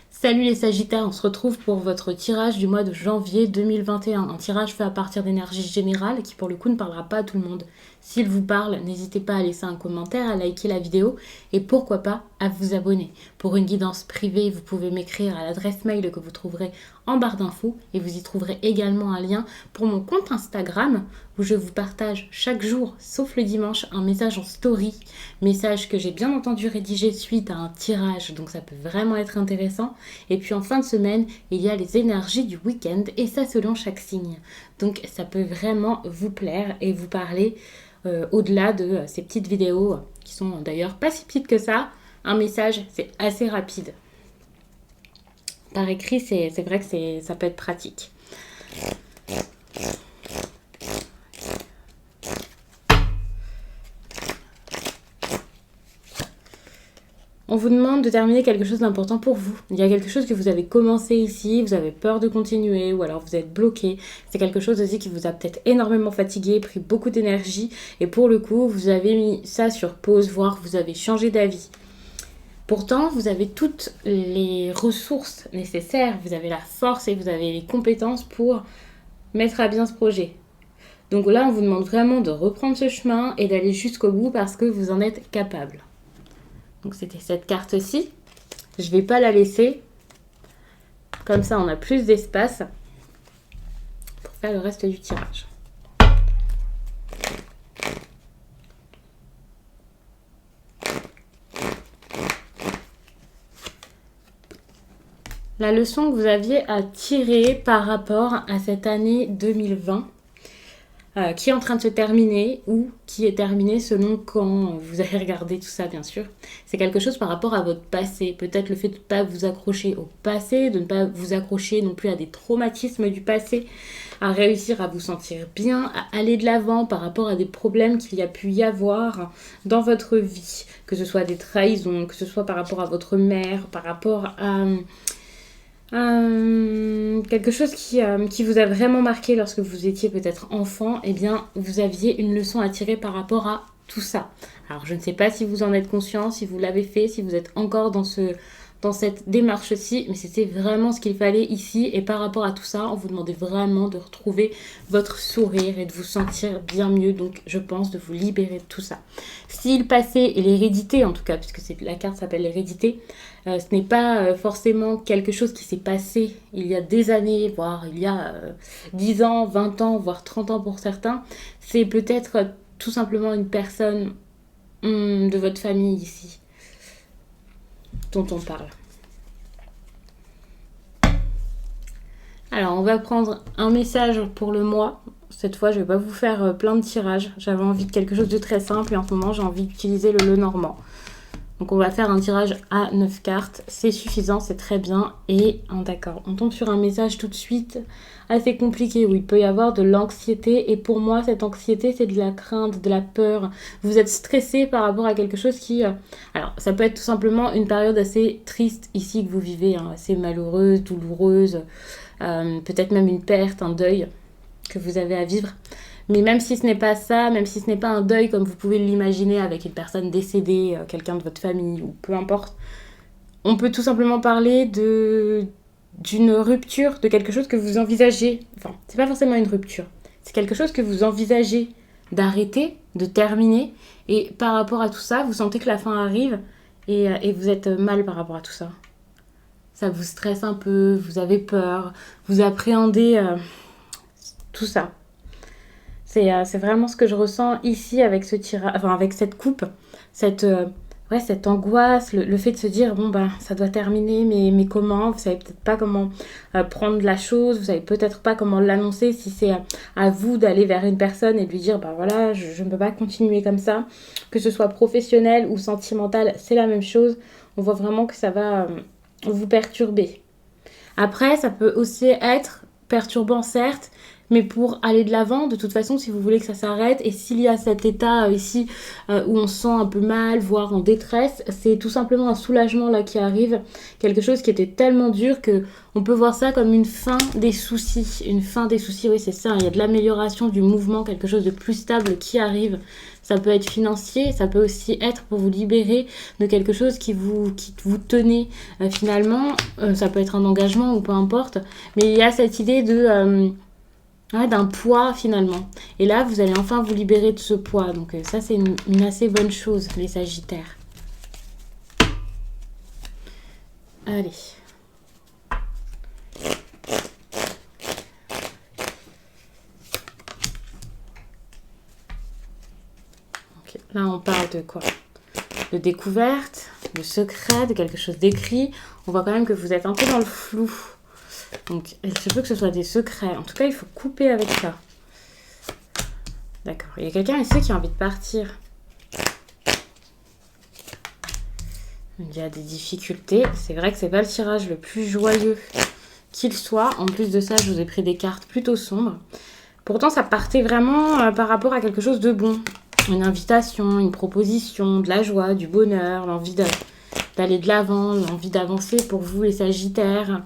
Salut les Sagittaires, on se retrouve pour votre tirage du mois de janvier 2021. Un tirage fait à partir d'énergie générale qui pour le coup ne parlera pas à tout le monde. S'il vous parle, n'hésitez pas à laisser un commentaire, à liker la vidéo et pourquoi pas à vous abonner. Pour une guidance privée, vous pouvez m'écrire à l'adresse mail que vous trouverez en barre d'infos et vous y trouverez également un lien pour mon compte Instagram où je vous partage chaque jour, sauf le dimanche, un message en story. Message que j'ai bien entendu rédigé suite à un tirage, donc ça peut vraiment être intéressant. Et puis en fin de semaine, il y a les énergies du week-end et ça selon chaque signe. Donc ça peut vraiment vous plaire et vous parler au-delà de ces petites vidéos qui sont d'ailleurs pas si petites que ça. Un message, c'est assez rapide. Par écrit, c'est vrai que ça peut être pratique. On vous demande de terminer quelque chose d'important pour vous. Il y a quelque chose que vous avez commencé ici, vous avez peur de continuer ou alors vous êtes bloqué. C'est quelque chose aussi qui vous a peut-être énormément fatigué, pris beaucoup d'énergie et pour le coup, vous avez mis ça sur pause, voire vous avez changé d'avis. Pourtant, vous avez toutes les ressources nécessaires, vous avez la force et vous avez les compétences pour mettre à bien ce projet. Donc là, on vous demande vraiment de reprendre ce chemin et d'aller jusqu'au bout parce que vous en êtes capable. Donc c'était cette carte-ci. Je ne vais pas la laisser. Comme ça, on a plus d'espace pour faire le reste du tirage. La leçon que vous aviez à tirer par rapport à cette année 2020, qui est en train de se terminer ou qui est terminée selon quand vous avez regardé tout ça, bien sûr. C'est quelque chose par rapport à votre passé. Peut-être le fait de ne pas vous accrocher au passé, de ne pas vous accrocher non plus à des traumatismes du passé, à réussir à vous sentir bien, à aller de l'avant par rapport à des problèmes qu'il y a pu y avoir dans votre vie. Que ce soit des trahisons, que ce soit par rapport à votre mère, par rapport à... quelque chose qui vous a vraiment marqué lorsque vous étiez peut-être enfant, eh bien, vous aviez une leçon à tirer par rapport à tout ça. Alors, je ne sais pas si vous en êtes conscient, si vous l'avez fait, si vous êtes encore dans cette démarche-ci, mais c'était vraiment ce qu'il fallait ici. Et par rapport à tout ça, on vous demandait vraiment de retrouver votre sourire et de vous sentir bien mieux. Donc, je pense de vous libérer de tout ça. Si le passé et l'hérédité, en tout cas, puisque la carte s'appelle l'hérédité, ce n'est pas forcément quelque chose qui s'est passé il y a des années, voire il y a 10 ans, 20 ans, voire 30 ans pour certains. C'est peut-être tout simplement une personne de votre famille ici dont on parle. Alors, on va prendre un message pour le mois. Cette fois, je ne vais pas vous faire plein de tirages. J'avais envie de quelque chose de très simple et en ce moment, j'ai envie d'utiliser le Lenormand. Donc, on va faire un tirage à 9 cartes. C'est suffisant, c'est très bien. Et d'accord, on tombe sur un message tout de suite assez compliqué où il peut y avoir de l'anxiété. Et pour moi, cette anxiété, c'est de la crainte, de la peur. Vous êtes stressé par rapport à quelque chose qui... Alors, ça peut être tout simplement une période assez triste ici que vous vivez, assez malheureuse, douloureuse. Peut-être même une perte, un deuil que vous avez à vivre. Mais même si ce n'est pas ça, même si ce n'est pas un deuil comme vous pouvez l'imaginer avec une personne décédée, quelqu'un de votre famille ou peu importe, on peut tout simplement parler d'une rupture, de quelque chose que vous envisagez. Enfin, c'est pas forcément une rupture. C'est quelque chose que vous envisagez d'arrêter, de terminer. Et par rapport à tout ça, vous sentez que la fin arrive et vous êtes mal par rapport à tout ça. Ça vous stresse un peu, vous avez peur, vous appréhendez tout ça. C'est vraiment ce que je ressens ici avec ce tirage, enfin avec cette coupe, cette angoisse, le fait de se dire bon ben ça doit terminer, mais comment, vous savez peut-être pas comment prendre la chose, vous savez peut-être pas comment l'annoncer, si c'est à vous d'aller vers une personne et de lui dire ben voilà je ne peux pas continuer comme ça, que ce soit professionnel ou sentimental, c'est la même chose, on voit vraiment que ça va vous perturber. Après ça peut aussi être perturbant certes, mais pour aller de l'avant, de toute façon, si vous voulez que ça s'arrête, et s'il y a cet état ici où on se sent un peu mal, voire en détresse, c'est tout simplement un soulagement là qui arrive, quelque chose qui était tellement dur que on peut voir ça comme une fin des soucis. Une fin des soucis, oui c'est ça, il y a de l'amélioration du mouvement, quelque chose de plus stable qui arrive. Ça peut être financier, ça peut aussi être pour vous libérer de quelque chose qui vous tenait finalement. Ça peut être un engagement ou peu importe, mais il y a cette idée de... d'un poids finalement. Et là, vous allez enfin vous libérer de ce poids. Donc ça, c'est une assez bonne chose, les Sagittaires. Allez. Okay. Là, on parle de quoi? De découverte, de secret, de quelque chose d'écrit. On voit quand même que vous êtes un peu dans le flou. Donc, il se peut que ce soit des secrets. En tout cas, il faut couper avec ça. D'accord. Il y a quelqu'un ici qui a envie de partir. Il y a des difficultés. C'est vrai que c'est pas le tirage le plus joyeux qu'il soit. En plus de ça, je vous ai pris des cartes plutôt sombres. Pourtant, ça partait vraiment par rapport à quelque chose de bon. Une invitation, une proposition, de la joie, du bonheur, l'envie d'aller de l'avant, l'envie d'avancer pour vous, les Sagittaires.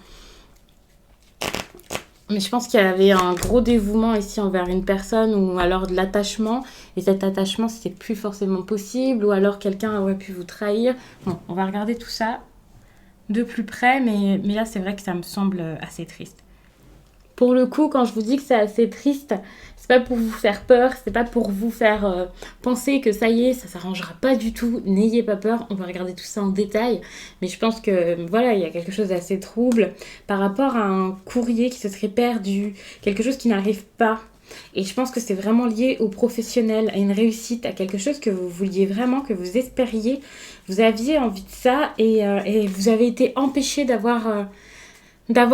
Mais je pense qu'il y avait un gros dévouement ici envers une personne ou alors de l'attachement. Et cet attachement, c'était plus forcément possible. Ou alors quelqu'un aurait pu vous trahir. Bon, on va regarder tout ça de plus près. Mais là, c'est vrai que ça me semble assez triste. Pour le coup, quand je vous dis que c'est assez triste, c'est pas pour vous faire peur, c'est pas pour vous faire penser que ça y est, ça s'arrangera pas du tout. N'ayez pas peur, on va regarder tout ça en détail. Mais je pense que voilà, il y a quelque chose d'assez trouble par rapport à un courrier qui se serait perdu, quelque chose qui n'arrive pas. Et je pense que c'est vraiment lié au professionnel, à une réussite, à quelque chose que vous vouliez vraiment, que vous espériez. Vous aviez envie de ça et vous avez été empêché d'avoir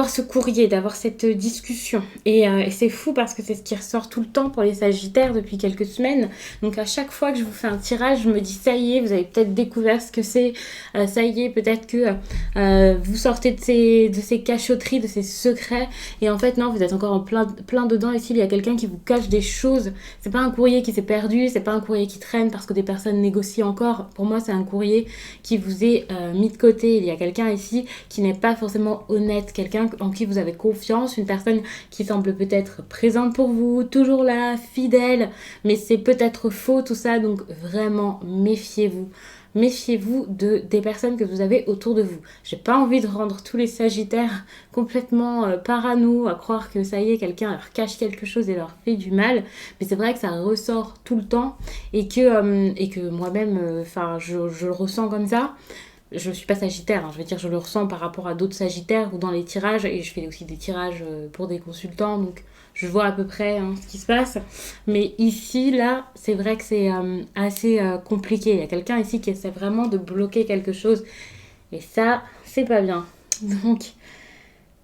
ce courrier, d'avoir cette discussion. Et c'est fou parce que c'est ce qui ressort tout le temps pour les Sagittaires depuis quelques semaines. Donc à chaque fois que je vous fais un tirage, je me dis ça y est, vous avez peut-être découvert ce que c'est. Ça y est, peut-être que vous sortez de ces cachotteries, de ces secrets. Et en fait non, vous êtes encore en plein dedans. Ici, il y a quelqu'un qui vous cache des choses. C'est pas un courrier qui s'est perdu, c'est pas un courrier qui traîne parce que des personnes négocient encore. Pour moi, c'est un courrier qui vous est mis de côté. Il y a quelqu'un ici qui n'est pas forcément honnête, quelqu'un en qui vous avez confiance, une personne qui semble peut-être présente pour vous, toujours là, fidèle, mais c'est peut-être faux tout ça, donc vraiment méfiez-vous. Méfiez-vous des personnes que vous avez autour de vous. J'ai pas envie de rendre tous les Sagittaires complètement parano, à croire que ça y est, quelqu'un leur cache quelque chose et leur fait du mal, mais c'est vrai que ça ressort tout le temps et que moi-même, je le ressens comme ça. Je suis pas Sagittaire, je veux dire, je le ressens par rapport à d'autres Sagittaires ou dans les tirages, et je fais aussi des tirages pour des consultants, donc je vois à peu près ce qui se passe. Mais ici, là, c'est vrai que c'est assez compliqué. Il y a quelqu'un ici qui essaie vraiment de bloquer quelque chose, et ça, c'est pas bien. Donc,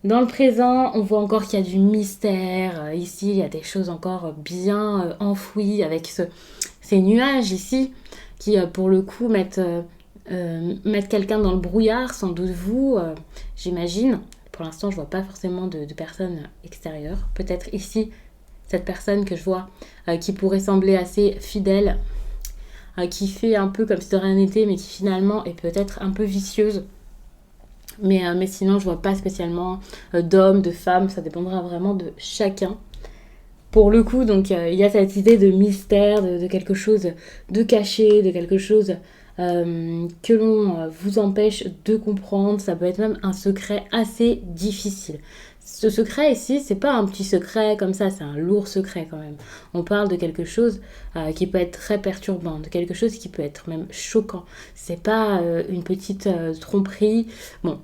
dans le présent, on voit encore qu'il y a du mystère. Ici, il y a des choses encore bien enfouies avec ces nuages ici, qui pour le coup mettre quelqu'un dans le brouillard, sans doute vous, j'imagine. Pour l'instant, je vois pas forcément de personnes extérieures. Peut-être ici, cette personne que je vois qui pourrait sembler assez fidèle, qui fait un peu comme si de rien n'était, mais qui finalement est peut-être un peu vicieuse. Mais sinon, je vois pas spécialement d'hommes, de femmes, ça dépendra vraiment de chacun. Pour le coup, donc, il y a cette idée de mystère, de quelque chose de caché, de quelque chose que l'on vous empêche de comprendre. Ça peut être même un secret assez difficile. Ce secret ici, c'est pas un petit secret comme ça, c'est un lourd secret quand même. On parle de quelque chose qui peut être très perturbant, de quelque chose qui peut être même choquant. C'est pas une petite tromperie. Bon,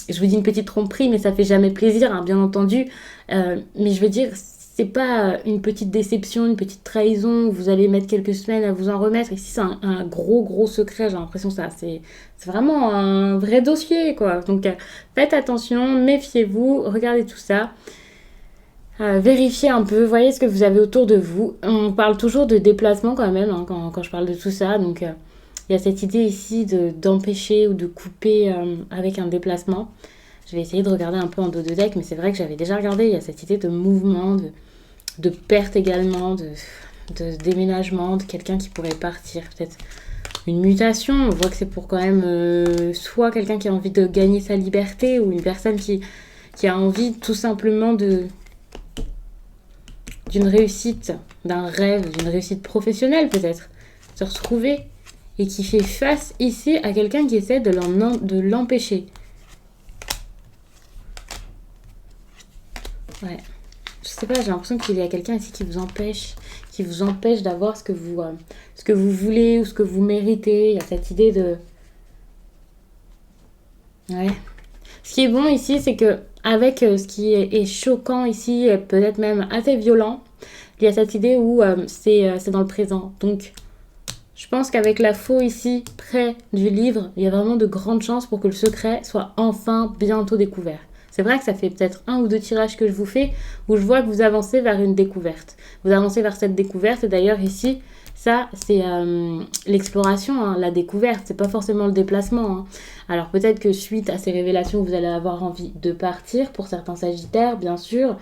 je vous dis une petite tromperie, mais ça fait jamais plaisir, hein, bien entendu. Mais je veux dire, c'est pas une petite déception, une petite trahison où vous allez mettre quelques semaines à vous en remettre. Ici, c'est un gros secret, j'ai l'impression que ça. C'est vraiment un vrai dossier, quoi. Donc, faites attention, méfiez-vous, regardez tout ça. Vérifiez un peu, voyez ce que vous avez autour de vous. On parle toujours de déplacement quand même, hein, quand je parle de tout ça. Donc, il y a cette idée ici d'empêcher ou de couper avec un déplacement. Je vais essayer de regarder un peu en dos de deck, mais c'est vrai que j'avais déjà regardé. Il y a cette idée de mouvement, de perte également, de déménagement, de quelqu'un qui pourrait partir, peut-être une mutation. On voit que c'est pour quand même soit quelqu'un qui a envie de gagner sa liberté ou une personne qui a envie tout simplement d'une réussite, d'un rêve, d'une réussite professionnelle peut-être, se retrouver et qui fait face ici à quelqu'un qui essaie de l'empêcher. Ouais. Je sais pas, j'ai l'impression qu'il y a quelqu'un ici qui vous empêche d'avoir ce que vous voulez ou ce que vous méritez. Il y a cette idée de... Ouais. Ce qui est bon ici, c'est que avec ce qui est choquant ici, et peut-être même assez violent, il y a cette idée où c'est dans le présent. Donc, je pense qu'avec la faux ici, près du livre, il y a vraiment de grandes chances pour que le secret soit enfin bientôt découvert. C'est vrai que ça fait peut-être 1 ou 2 tirages que je vous fais où je vois que vous avancez vers une découverte. Vous avancez vers cette découverte et d'ailleurs ici, ça c'est l'exploration, hein, la découverte, c'est pas forcément le déplacement. Hein. Alors peut-être que suite à ces révélations, vous allez avoir envie de partir pour certains sagittaires, bien sûr.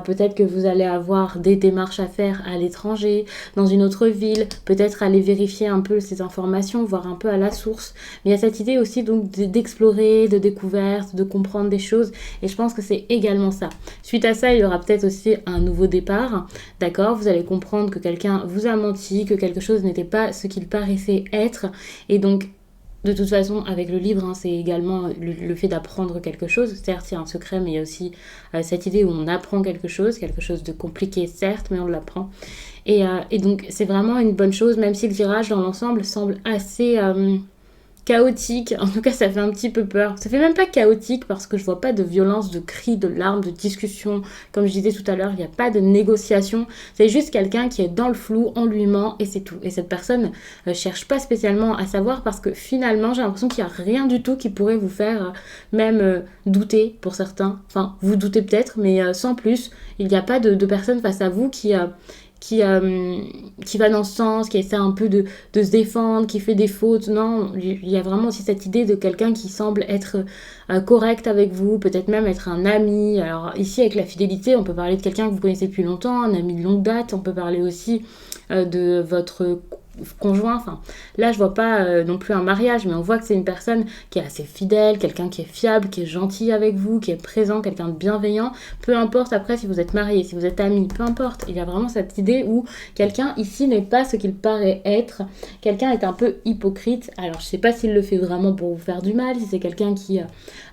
Peut-être que vous allez avoir des démarches à faire à l'étranger, dans une autre ville, peut-être aller vérifier un peu ces informations, voir un peu à la source. Mais il y a cette idée aussi donc d'explorer, de découverte, de comprendre des choses. Et je pense que c'est également ça. Suite à ça, il y aura peut-être aussi un nouveau départ. D'accord ? Vous allez comprendre que quelqu'un vous a menti, que quelque chose n'était pas ce qu'il paraissait être. Et donc, de toute façon, avec le livre, hein, c'est également le fait d'apprendre quelque chose. Certes, il y a un secret, mais il y a aussi cette idée où on apprend quelque chose de compliqué, certes, mais on l'apprend. Et donc, c'est vraiment une bonne chose, même si le tirage dans l'ensemble semble assez chaotique. En tout cas, ça fait un petit peu peur. Ça fait même pas chaotique parce que je vois pas de violence, de cris, de larmes, de discussion. Comme je disais tout à l'heure, il n'y a pas de négociation. C'est juste quelqu'un qui est dans le flou, on lui ment et c'est tout. Et cette personne cherche pas spécialement à savoir parce que finalement, j'ai l'impression qu'il n'y a rien du tout qui pourrait vous faire même douter pour certains. Enfin, vous doutez peut-être, mais sans plus. Il n'y a pas de personne face à vous qui va dans ce sens, qui essaie un peu de se défendre, qui fait des fautes. Non, il y a vraiment aussi cette idée de quelqu'un qui semble être correct avec vous, peut-être même être un ami. Alors ici, avec la fidélité, on peut parler de quelqu'un que vous connaissez depuis longtemps, un ami de longue date. On peut parler aussi de votre conjoint. Enfin, là, je vois pas non plus un mariage, mais on voit que c'est une personne qui est assez fidèle, quelqu'un qui est fiable, qui est gentil avec vous, qui est présent, quelqu'un de bienveillant. Peu importe après si vous êtes marié, si vous êtes amis, peu importe. Il y a vraiment cette idée où quelqu'un ici n'est pas ce qu'il paraît être. Quelqu'un est un peu hypocrite. Alors, je sais pas s'il le fait vraiment pour vous faire du mal, si c'est quelqu'un qui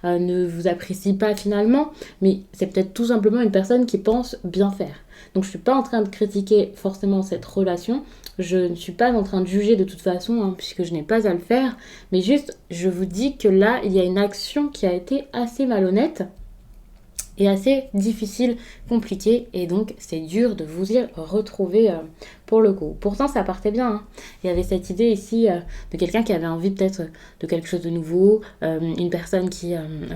ne vous apprécie pas finalement, mais c'est peut-être tout simplement une personne qui pense bien faire. Donc, je suis pas en train de critiquer forcément cette relation. Je ne suis pas en train de juger de toute façon, hein, puisque je n'ai pas à le faire. Mais juste, je vous dis que là, il y a une action qui a été assez malhonnête et assez difficile, compliquée. Et donc, c'est dur de vous y retrouver pour le coup. Pourtant, ça partait bien. Hein. Il y avait cette idée ici de quelqu'un qui avait envie peut-être de quelque chose de nouveau, une personne qui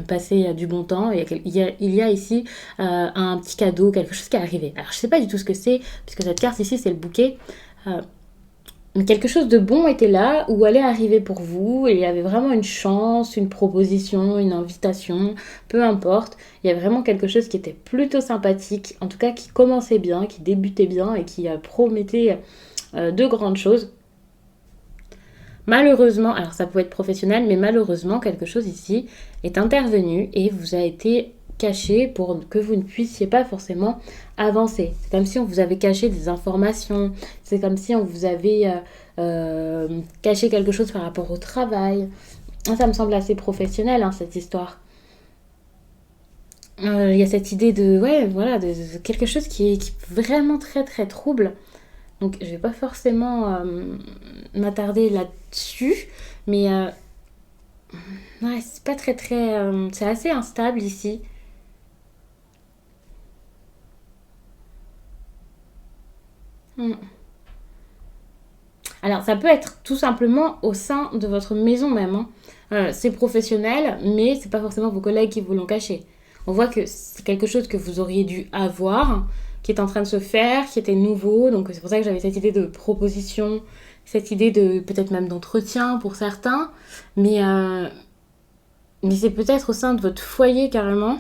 passait du bon temps. Et il y a ici un petit cadeau, quelque chose qui est arrivé. Alors, je ne sais pas du tout ce que c'est, puisque cette carte ici, c'est le bouquet. Mais quelque chose de bon était là, où allait arriver pour vous, et il y avait vraiment une chance, une proposition, une invitation, peu importe. Il y a vraiment quelque chose qui était plutôt sympathique, en tout cas qui commençait bien, qui débutait bien et qui promettait de grandes choses. Malheureusement, alors ça pouvait être professionnel, mais malheureusement, quelque chose ici est intervenu et vous a été caché pour que vous ne puissiez pas forcément avancer. C'est comme si on vous avait caché des informations, c'est comme si on vous avait caché quelque chose par rapport au travail. Ça me semble assez professionnel, hein, cette histoire. Il y a cette idée de, ouais, voilà, de quelque chose qui est vraiment très très trouble. Donc je vais pas forcément m'attarder là-dessus, mais ouais, c'est pas très très... c'est assez instable ici. Hmm. Alors, ça peut être tout simplement au sein de votre maison même. Hein. C'est professionnel, mais c'est pas forcément vos collègues qui vous l'ont caché. On voit que c'est quelque chose que vous auriez dû avoir, qui est en train de se faire, qui était nouveau. Donc, c'est pour ça que j'avais cette idée de proposition, cette idée de peut-être même d'entretien pour certains. Mais, mais c'est peut-être au sein de votre foyer carrément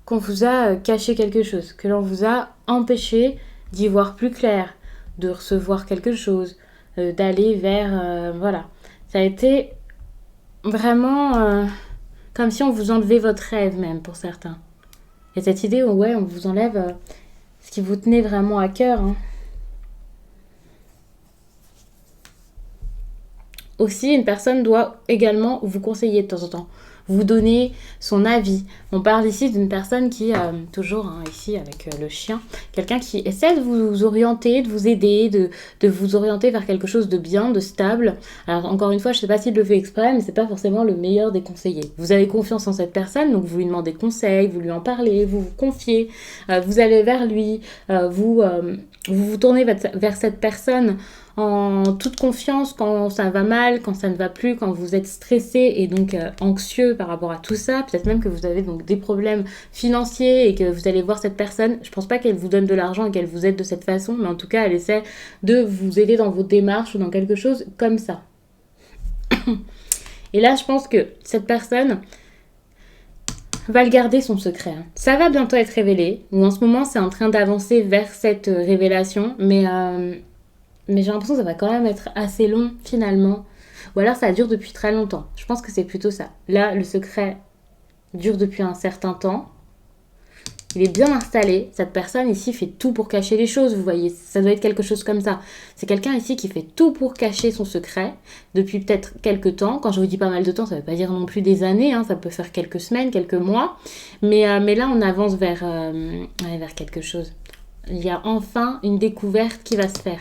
qu'on vous a caché quelque chose, que l'on vous a empêché d'y voir plus clair, de recevoir quelque chose, d'aller vers... voilà. Ça a été vraiment comme si on vous enlevait votre rêve même pour certains. Et cette idée où ouais, on vous enlève ce qui vous tenait vraiment à cœur. Hein. Aussi, une personne doit également vous conseiller de temps en temps, vous donner son avis. On parle ici d'une personne qui, toujours hein, ici avec le chien, quelqu'un qui essaie de vous orienter, de vous aider, de vous orienter vers quelque chose de bien, de stable. Alors encore une fois, je ne sais pas s'il le fait exprès, mais c'est pas forcément le meilleur des conseillers. Vous avez confiance en cette personne, donc vous lui demandez conseil, vous lui en parlez, vous vous confiez, vous allez vers lui, vous tournez vers cette personne en toute confiance quand ça va mal, quand ça ne va plus, quand vous êtes stressé et donc anxieux par rapport à tout ça, peut-être même que vous avez donc des problèmes financiers et que vous allez voir cette personne. Je pense pas qu'elle vous donne de l'argent et qu'elle vous aide de cette façon, mais en tout cas elle essaie de vous aider dans vos démarches ou dans quelque chose comme ça. Et là je pense que cette personne va le garder son secret. Ça va bientôt être révélé, ou en ce moment c'est en train d'avancer vers cette révélation, mais j'ai l'impression que ça va quand même être assez long finalement. Ou alors ça dure depuis très longtemps. Je pense que c'est plutôt ça. Là, le secret dure depuis un certain temps. Il est bien installé. Cette personne ici fait tout pour cacher les choses, vous voyez. Ça doit être quelque chose comme ça. C'est quelqu'un ici qui fait tout pour cacher son secret depuis peut-être quelques temps. Quand je vous dis pas mal de temps, ça ne veut pas dire non plus des années. Hein. Ça peut faire quelques semaines, quelques mois. Mais là, on avance vers quelque chose. Il y a enfin une découverte qui va se faire.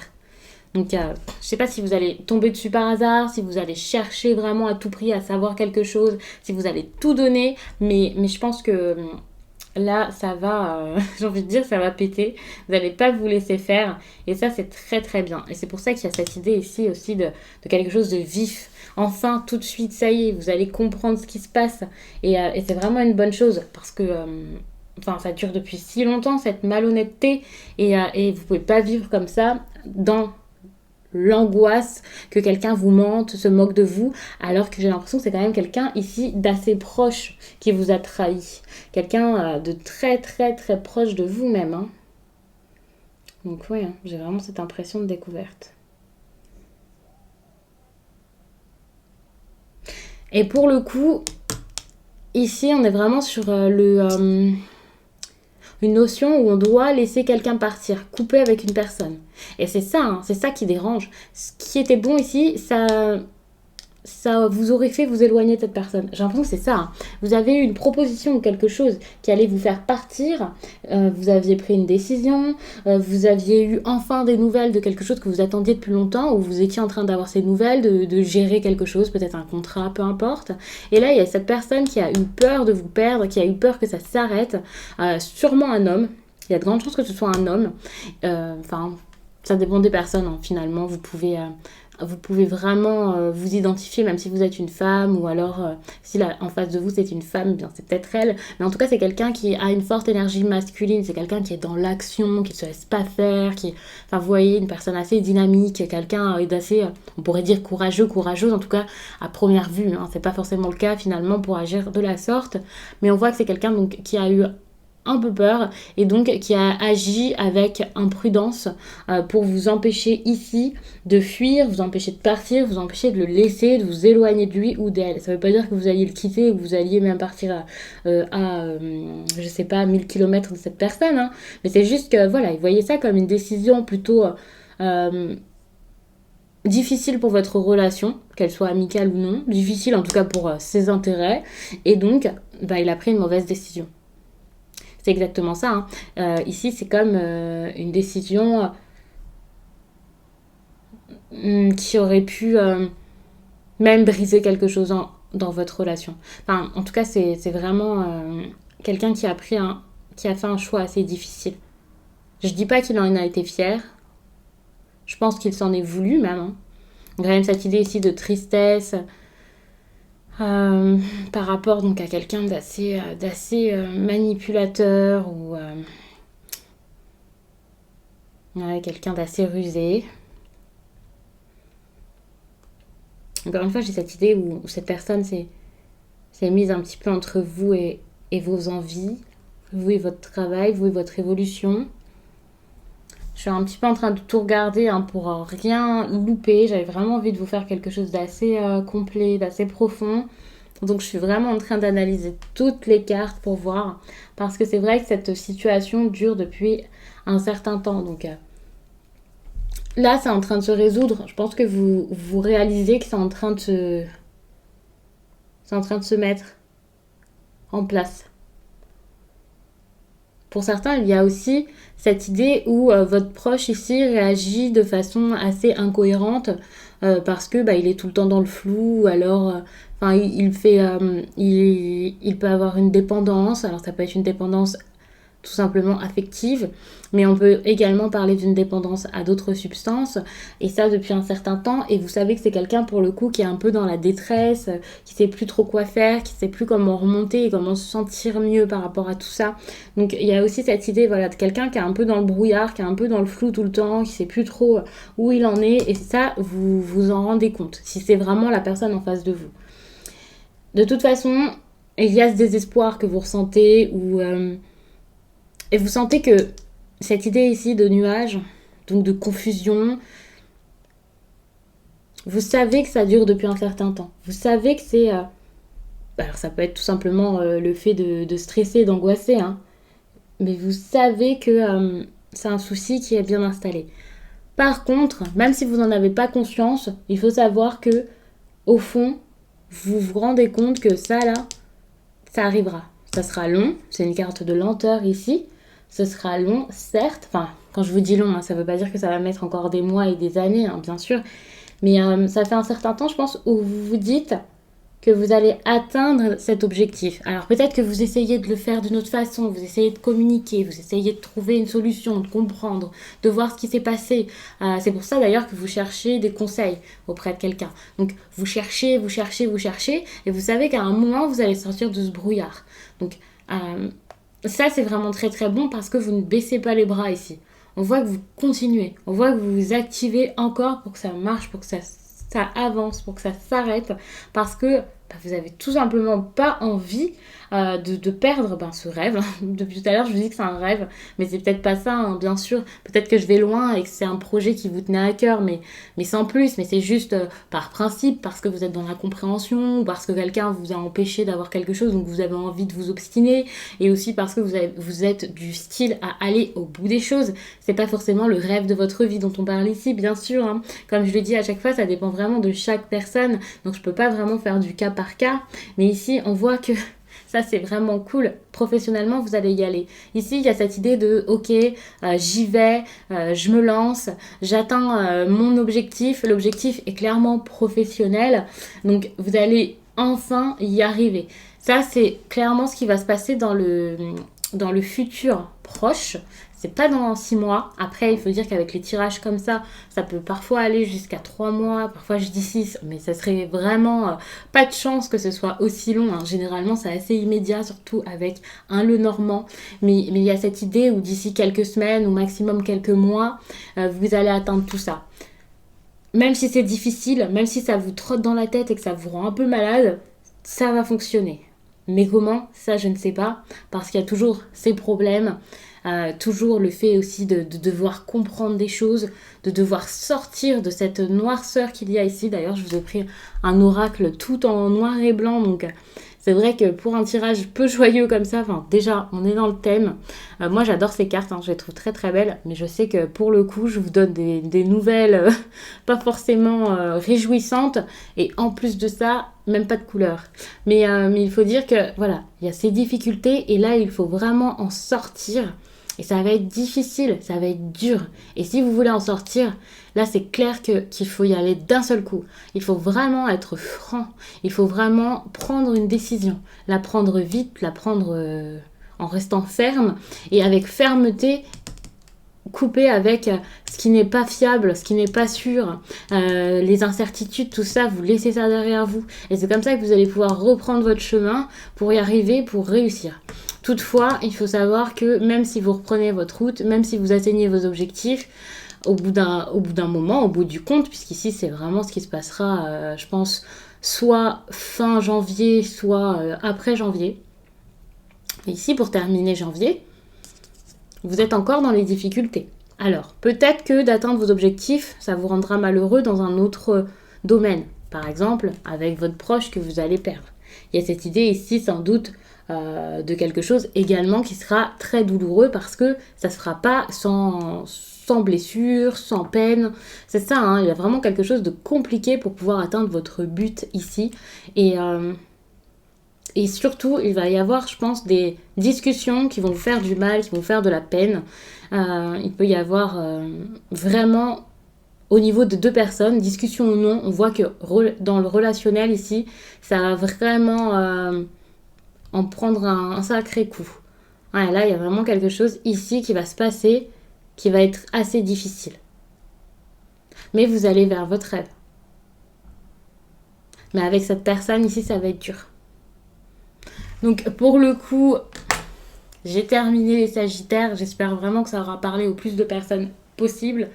Donc, je ne sais pas si vous allez tomber dessus par hasard, si vous allez chercher vraiment à tout prix à savoir quelque chose, si vous allez tout donner, mais je pense que là, ça va, j'ai envie de dire, ça va péter. Vous n'allez pas vous laisser faire, et ça, c'est très très bien. Et c'est pour ça qu'il y a cette idée ici aussi de quelque chose de vif. Enfin, tout de suite, ça y est, vous allez comprendre ce qui se passe, et c'est vraiment une bonne chose, parce que... ça dure depuis si longtemps, cette malhonnêteté, et vous ne pouvez pas vivre comme ça dans l'angoisse que quelqu'un vous mente, se moque de vous, alors que j'ai l'impression que c'est quand même quelqu'un ici d'assez proche qui vous a trahi. Quelqu'un de très très très proche de vous-même. Hein. Donc oui, hein, j'ai vraiment cette impression de découverte. Et pour le coup, ici on est vraiment sur une notion où on doit laisser quelqu'un partir, couper avec une personne. Et c'est ça qui dérange. Ce qui était bon ici, ça vous aurait fait vous éloigner de cette personne. J'ai l'impression que c'est ça. Hein. Vous avez eu une proposition ou quelque chose qui allait vous faire partir. Vous aviez pris une décision. Vous aviez eu enfin des nouvelles de quelque chose que vous attendiez depuis longtemps, ou vous étiez en train d'avoir ces nouvelles, de gérer quelque chose, peut-être un contrat, peu importe. Et là, il y a cette personne qui a eu peur de vous perdre, qui a eu peur que ça s'arrête. Sûrement un homme. Il y a de grandes chances que ce soit un homme. Ça dépend des personnes, hein, finalement. Vous pouvez vraiment vous identifier, même si vous êtes une femme, ou alors si là, en face de vous c'est une femme, bien c'est peut-être elle. Mais en tout cas, c'est quelqu'un qui a une forte énergie masculine, c'est quelqu'un qui est dans l'action, qui ne se laisse pas faire, vous voyez, une personne assez dynamique, quelqu'un d'assez, on pourrait dire courageuse, en tout cas à première vue. Hein. C'est pas forcément le cas finalement pour agir de la sorte, mais on voit que c'est quelqu'un donc, qui a eu un peu peur et donc qui a agi avec imprudence pour vous empêcher ici de fuir, vous empêcher de partir, vous empêcher de le laisser, de vous éloigner de lui ou d'elle. Ça veut pas dire que vous alliez le quitter ou que vous alliez même partir je sais pas, 1000 km de cette personne, hein. Mais c'est juste que voilà, vous voyez ça comme une décision plutôt difficile pour votre relation, qu'elle soit amicale ou non, difficile en tout cas pour ses intérêts, et donc il a pris une mauvaise décision. C'est exactement ça. Hein. Ici, c'est comme une décision qui aurait pu même briser quelque chose dans votre relation. Enfin, en tout cas, c'est vraiment quelqu'un qui a fait un choix assez difficile. Je dis pas qu'il en a été fier. Je pense qu'il s'en est voulu même. Hein. Il y a même cette idée ici de tristesse. Par rapport donc à quelqu'un d'assez manipulateur ou quelqu'un d'assez rusé. Encore une fois, j'ai cette idée où cette personne s'est mise un petit peu entre vous et vos envies. vous et votre travail, vous et votre évolution. Je suis un petit peu en train de tout regarder hein, pour rien louper. J'avais vraiment envie de vous faire quelque chose d'assez complet, d'assez profond. Donc je suis vraiment en train d'analyser toutes les cartes pour voir. Parce que c'est vrai que cette situation dure depuis un certain temps. Donc là, c'est en train de se résoudre. Je pense que vous réalisez que c'est en train de se mettre en place. Pour certains, il y a aussi cette idée où votre proche ici réagit de façon assez incohérente parce que il est tout le temps dans le flou ou alors il peut avoir une dépendance. Alors ça peut être une dépendance tout simplement affective, mais on peut également parler d'une dépendance à d'autres substances, et ça depuis un certain temps, et vous savez que c'est quelqu'un pour le coup qui est un peu dans la détresse, qui sait plus trop quoi faire, qui sait plus comment remonter et comment se sentir mieux par rapport à tout ça. Donc il y a aussi cette idée de quelqu'un qui est un peu dans le brouillard, qui est un peu dans le flou tout le temps, qui sait plus trop où il en est, et ça vous vous en rendez compte, si c'est vraiment la personne en face de vous. De toute façon, il y a ce désespoir que vous ressentez, et vous sentez que cette idée ici de nuage, donc de confusion, vous savez que ça dure depuis un certain temps. Vous savez que c'est... alors ça peut être tout simplement le fait de stresser, d'angoisser, hein, mais vous savez que c'est un souci qui est bien installé. Par contre, même si vous n'en avez pas conscience, il faut savoir que, au fond, vous vous rendez compte que ça là, ça arrivera. Ça sera long, c'est une carte de lenteur ici. Ce sera long, certes. Enfin, quand je vous dis long, hein, ça ne veut pas dire que ça va mettre encore des mois et des années, hein, bien sûr. Mais ça fait un certain temps, je pense, où vous vous dites que vous allez atteindre cet objectif. Alors peut-être que vous essayez de le faire d'une autre façon, vous essayez de communiquer, vous essayez de trouver une solution, de comprendre, de voir ce qui s'est passé. C'est pour ça d'ailleurs que vous cherchez des conseils auprès de quelqu'un. Donc vous cherchez, et vous savez qu'à un moment, vous allez sortir de ce brouillard. Donc... ça, c'est vraiment très très bon parce que vous ne baissez pas les bras ici. On voit que vous continuez. On voit que vous vous activez encore pour que ça marche, pour que ça avance, pour que ça s'arrête. Parce que vous n'avez tout simplement pas envie de perdre ce rêve. Depuis tout à l'heure, je vous dis que c'est un rêve, mais c'est peut-être pas ça, hein, bien sûr. Peut-être que je vais loin et que c'est un projet qui vous tenait à cœur, mais sans plus. Mais c'est juste par principe, parce que vous êtes dans la compréhension, ou parce que quelqu'un vous a empêché d'avoir quelque chose, donc vous avez envie de vous obstiner, et aussi parce que vous êtes du style à aller au bout des choses. C'est pas forcément le rêve de votre vie dont on parle ici, bien sûr. Hein. Comme je le dis à chaque fois, ça dépend vraiment de chaque personne, donc je peux pas vraiment faire du cas par cas, mais ici on voit que ça c'est vraiment cool, professionnellement vous allez y aller. Ici il y a cette idée de ok, j'y vais, je me lance, j'atteins mon objectif, l'objectif est clairement professionnel, donc vous allez enfin y arriver. Ça c'est clairement ce qui va se passer dans le futur proche. C'est pas dans 6 mois. Après, il faut dire qu'avec les tirages comme ça peut parfois aller jusqu'à 3 mois. Parfois, je dis 6, mais ça serait vraiment pas de chance que ce soit aussi long. Hein. Généralement, c'est assez immédiat, surtout avec un Lenormand. Mais il y a cette idée où d'ici quelques semaines ou maximum quelques mois, vous allez atteindre tout ça. Même si c'est difficile, même si ça vous trotte dans la tête et que ça vous rend un peu malade, ça va fonctionner. Mais comment? Ça, je ne sais pas. Parce qu'il y a toujours ces problèmes. Toujours le fait aussi de devoir comprendre des choses, de devoir sortir de cette noirceur qu'il y a ici. D'ailleurs, je vous ai pris un oracle tout en noir et blanc, donc c'est vrai que pour un tirage peu joyeux comme ça, déjà, on est dans le thème. Moi, j'adore ces cartes, hein, je les trouve très très belles, mais je sais que pour le coup, je vous donne des nouvelles pas forcément réjouissantes, et en plus de ça, même pas de couleur. Mais il faut dire que, voilà, il y a ces difficultés, et là, il faut vraiment en sortir. Et ça va être difficile, ça va être dur. Et si vous voulez en sortir, là c'est clair qu'il faut y aller d'un seul coup. Il faut vraiment être franc. Il faut vraiment prendre une décision. La prendre vite, la prendre en restant ferme. Et avec fermeté, couper avec ce qui n'est pas fiable, ce qui n'est pas sûr, les incertitudes, tout ça, vous laissez ça derrière vous. Et c'est comme ça que vous allez pouvoir reprendre votre chemin pour y arriver, pour réussir. Toutefois, il faut savoir que même si vous reprenez votre route, même si vous atteignez vos objectifs, au bout d'un moment, au bout du compte, puisqu'ici c'est vraiment ce qui se passera, je pense, soit fin janvier, soit après janvier, Et ici, pour terminer janvier, vous êtes encore dans les difficultés. Alors, peut-être que d'atteindre vos objectifs, ça vous rendra malheureux dans un autre domaine. Par exemple, avec votre proche que vous allez perdre. Il y a cette idée ici, sans doute, de quelque chose également qui sera très douloureux parce que ça ne se fera pas sans blessure, sans peine. C'est ça, hein, il y a vraiment quelque chose de compliqué pour pouvoir atteindre votre but ici. Et surtout, il va y avoir, je pense, des discussions qui vont vous faire du mal, qui vont vous faire de la peine. Il peut y avoir vraiment, au niveau de deux personnes, discussion ou non, on voit que dans le relationnel ici, ça va vraiment en prendre un sacré coup. Ouais, là, il y a vraiment quelque chose ici qui va se passer, qui va être assez difficile. Mais vous allez vers votre rêve. Mais avec cette personne ici, ça va être dur. Donc pour le coup, j'ai terminé les Sagittaires. J'espère vraiment que ça aura parlé au plus de personnes possible.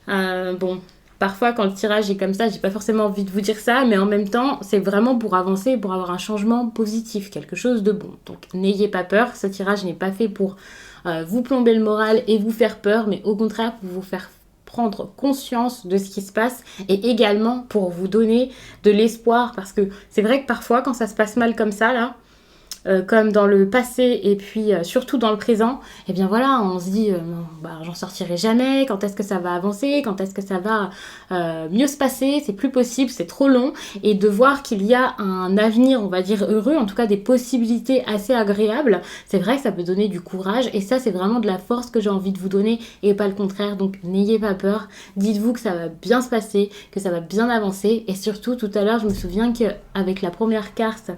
Bon, parfois quand le tirage est comme ça, j'ai pas forcément envie de vous dire ça, mais en même temps, c'est vraiment pour avancer, pour avoir un changement positif, quelque chose de bon. Donc n'ayez pas peur, ce tirage n'est pas fait pour vous plomber le moral et vous faire peur, mais au contraire pour vous faire prendre conscience de ce qui se passe et également pour vous donner de l'espoir, parce que c'est vrai que parfois quand ça se passe mal comme ça là, comme dans le passé et puis surtout dans le présent, et bien voilà, on se dit j'en sortirai jamais, quand est-ce que ça va avancer, quand est-ce que ça va mieux se passer, c'est plus possible, c'est trop long, et de voir qu'il y a un avenir, on va dire heureux, en tout cas des possibilités assez agréables, c'est vrai que ça peut donner du courage, et ça c'est vraiment de la force que j'ai envie de vous donner et pas le contraire. Donc n'ayez pas peur, dites-vous que ça va bien se passer, que ça va bien avancer, et surtout tout à l'heure je me souviens qu'avec la première carte,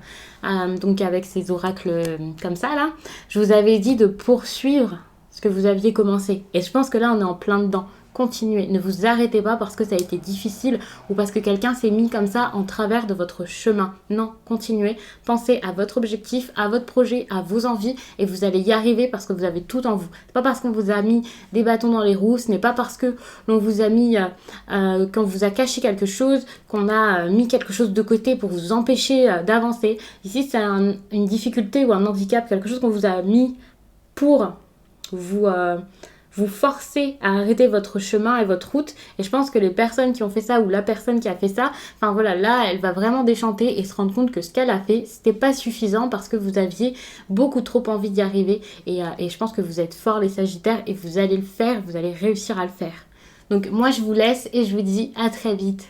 donc avec ces oracles comme ça là, je vous avais dit de poursuivre ce que vous aviez commencé. Et je pense que là on est en plein dedans. Continuez, ne vous arrêtez pas parce que ça a été difficile ou parce que quelqu'un s'est mis comme ça en travers de votre chemin. Non, continuez, pensez à votre objectif, à votre projet, à vos envies et vous allez y arriver parce que vous avez tout en vous. C'est pas parce qu'on vous a mis des bâtons dans les roues, ce n'est pas parce que l'on vous a mis, qu'on vous a caché quelque chose, qu'on a mis quelque chose de côté pour vous empêcher d'avancer. Ici, c'est une difficulté ou un handicap, quelque chose qu'on vous a mis pour vous forcer à arrêter votre chemin et votre route. Et je pense que les personnes qui ont fait ça ou la personne qui a fait ça, enfin voilà, là elle va vraiment déchanter et se rendre compte que ce qu'elle a fait, c'était pas suffisant parce que vous aviez beaucoup trop envie d'y arriver. Et je pense que vous êtes forts les Sagittaires et vous allez le faire, vous allez réussir à le faire. Donc moi je vous laisse et je vous dis à très vite.